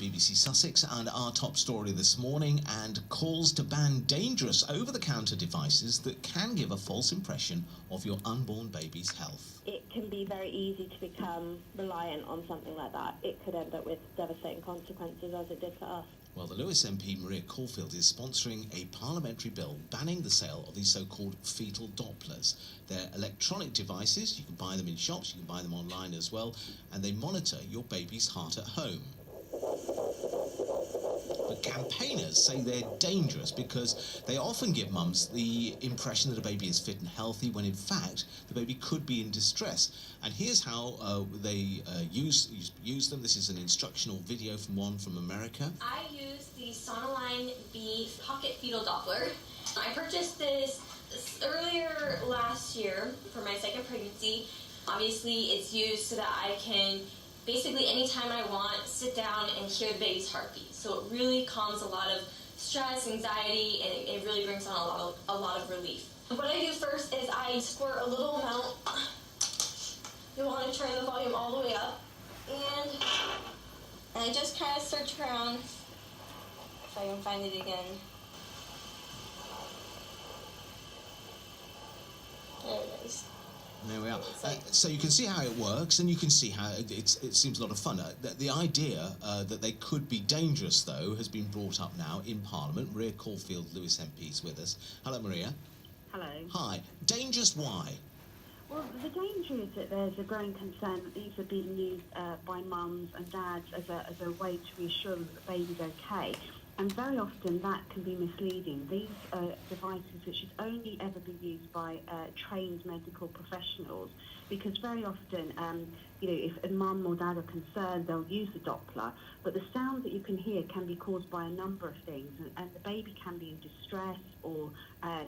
BBC Sussex, and our top story this morning, and calls to ban dangerous over-the-counter devices that can give a false impression of your unborn baby's health. It can be very easy to become reliant on something like that. It could end up with devastating consequences, as it did for us. Well, the Lewis MP, Maria Caulfield, is sponsoring a parliamentary bill banning the sale of these so-called fetal dopplers. They're electronic devices. You can buy them in shops, you can buy them online as well, and they monitor your baby's heart at home. But campaigners say they're dangerous because they often give mums the impression that a baby is fit and healthy when in fact the baby could be in distress. And here's how they use them. This is an instructional video from America. I use the Sonoline B Pocket Fetal Doppler. I purchased this earlier last year for my second pregnancy. Obviously it's used so that I can basically anytime I want, sit down and hear the baby's heartbeat. So it really calms a lot of stress, anxiety, and it really brings on a lot of relief. What I do first is I squirt a little amount. You want to turn the volume all the way up. And I just kind of search around if I can find it again. There it is. There we are. So you can see how it works, and you can see how it seems a lot of fun. The idea that they could be dangerous, though, has been brought up now in Parliament. Maria Caulfield, Lewis MP, is with us. Hello, Maria. Hello. Hi. Dangerous, why? Well, the danger is that there's a growing concern that these are being used by mums and dads as a way to reassure them that the baby's okay. And very often that can be misleading. These devices which should only ever be used by trained medical professionals, because very often, if a mum or dad are concerned, they'll use the Doppler, but the sound that you can hear can be caused by a number of things, and the baby can be in distress or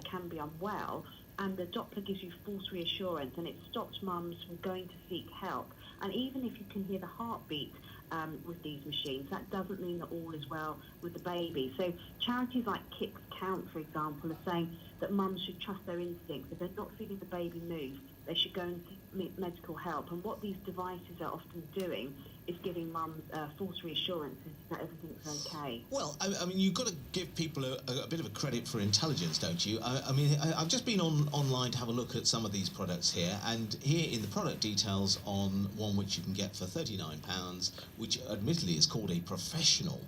can be unwell, and the Doppler gives you false reassurance, and it stops mums from going to seek help. And even if you can hear the heartbeat with these machines, that doesn't mean that all is well with the baby. So charities like Kicks Count, for example, are saying that mums should trust their instincts. If they're not feeling the baby move, they should go and seek medical help. And what these devices are often doing is giving mums false reassurances that everything's okay. Well, I mean, you've got to give people a bit of a credit for intelligence, don't you? I mean, I've just been online to have a look at some of these products here, and here in the product details on one which you can get for £39, which admittedly is called a professional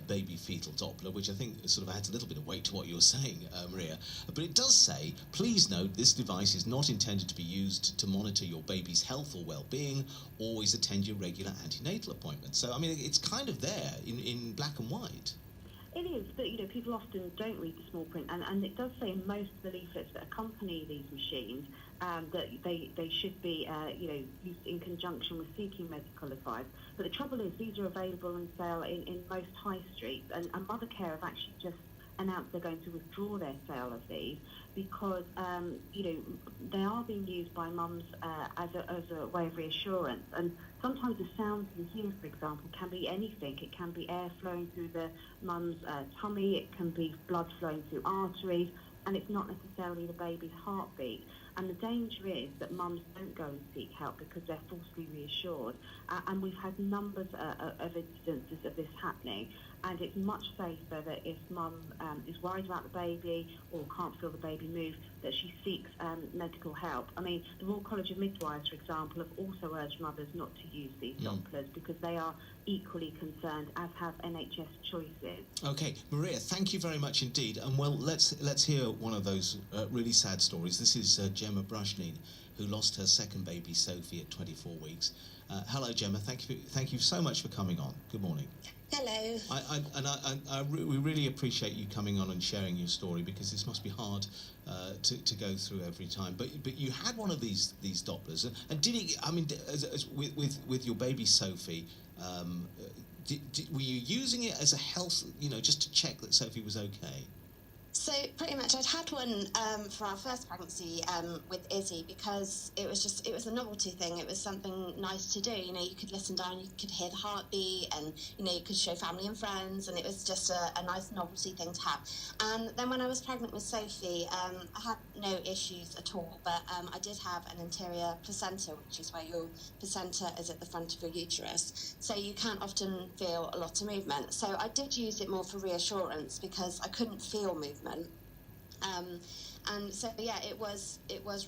baby fetal Doppler, which I think sort of adds a little bit of weight to what you were saying, Maria. But it does say, please note this device is not intended to be used to monitor your baby's health or well-being. Always attend your regular antenatal appointments. So, I mean, it's kind of there in black and white. It is, but people often don't read the small print, and it does say in most of the leaflets that accompany these machines that they should be used in conjunction with seeking medical advice. But the trouble is these are available on sale in most high streets, and Mothercare have actually just announced they're going to withdraw their sale of these because they are being used by mums as a way of reassurance, and sometimes the sounds you hear, for example, can be anything. It can be air flowing through the mum's tummy, it can be blood flowing through arteries, and it's not necessarily the baby's heartbeat. And the danger is that mums don't go and seek help because they're falsely reassured. And we've had numbers of instances of this happening. And it's much safer that if mum is worried about the baby or can't feel the baby move, that she seeks medical help. I mean, the Royal College of Midwives, for example, have also urged mothers not to use these Dopplers because they are equally concerned, as have NHS choices. Okay, Maria, thank you very much indeed. And well, let's hear one of those really sad stories. This is Gemma Brushney, who lost her second baby, Sophie, at 24 weeks. Hello, Gemma. Thank you so much for coming on. Good morning. Hello. We really appreciate you coming on and sharing your story, because this must be hard to go through every time. But you had one of these Dopplers, and did it? I mean, with your baby Sophie, were you using it as a health, just to check that Sophie was okay? So pretty much, I'd had one for our first pregnancy with Izzy because it was a novelty thing. It was something nice to do. You know, you could listen down, you could hear the heartbeat, and you know, you could show family and friends, and it was just a nice novelty thing to have. And then when I was pregnant with Sophie, I had no issues at all, but I did have an anterior placenta, which is where your placenta is at the front of your uterus. So you can't often feel a lot of movement. So I did use it more for reassurance because I couldn't feel movement. And so yeah, it was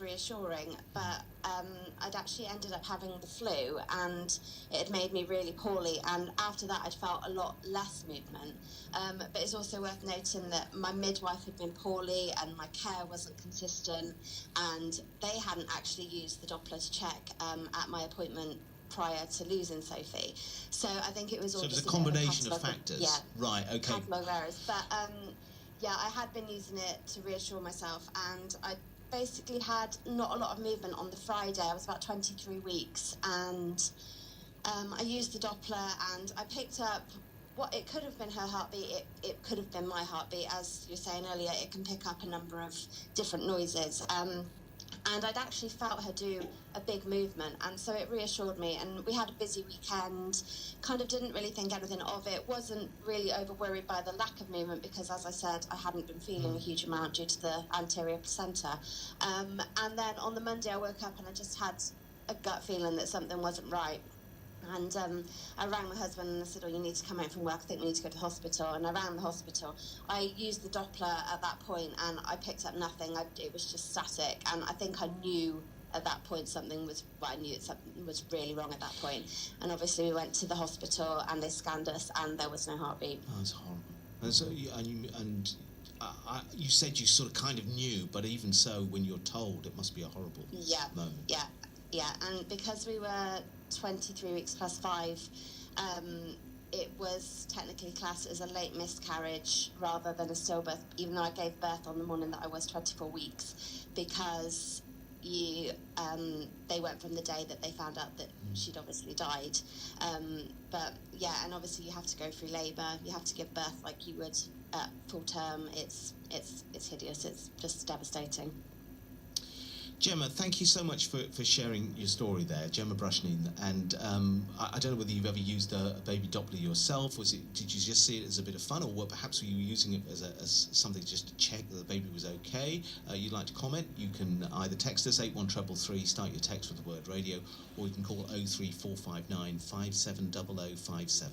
reassuring, but I'd actually ended up having the flu, and it had made me really poorly, and after that I'd felt a lot less movement. But it's also worth noting that my midwife had been poorly and my care wasn't consistent, and they hadn't actually used the Doppler to check at my appointment prior to losing Sophie. So I think it was all so it was just a combination of factors. Yeah. Right, okay. Catalogue of errors. But yeah, I had been using it to reassure myself, and I basically had not a lot of movement on the Friday. I was about 23 weeks, and I used the Doppler, and I picked up what it could have been her heartbeat. It could have been my heartbeat. As you were saying earlier, it can pick up a number of different noises. And I'd actually felt her do a big movement, and so it reassured me. And we had a busy weekend, kind of didn't really think anything of it, wasn't really over worried by the lack of movement because, as I said, I hadn't been feeling a huge amount due to the anterior placenta. And then on the Monday I woke up and I just had a gut feeling that something wasn't right. And I rang my husband and I said, "Oh, you need to come home from work. I think we need to go to the hospital." And I rang the hospital. I used the Doppler at that point and I picked up nothing. It was just static. And I think I knew at that point something was really wrong at that point. And obviously we went to the hospital and they scanned us and there was no heartbeat. Oh, that's horrible. And so, you said you sort of kind of knew, but even so, when you're told, it must be a horrible moment. Yeah. And because we were 23 weeks plus 5, it was technically classed as a late miscarriage rather than a stillbirth, even though I gave birth on the morning that I was 24 weeks, because they went from the day that they found out that she'd obviously died. But yeah, and obviously you have to go through labour, you have to give birth like you would at full term. It's hideous, it's just devastating. Gemma, thank you so much for sharing your story there, Gemma Brushneen. And I don't know whether you've ever used a baby Doppler yourself. Did you just see it as a bit of fun, or perhaps were you using it as something just to check that the baby was okay? You'd like to comment? You can either text us 81333, start your text with the word radio, or you can call 03459 570057.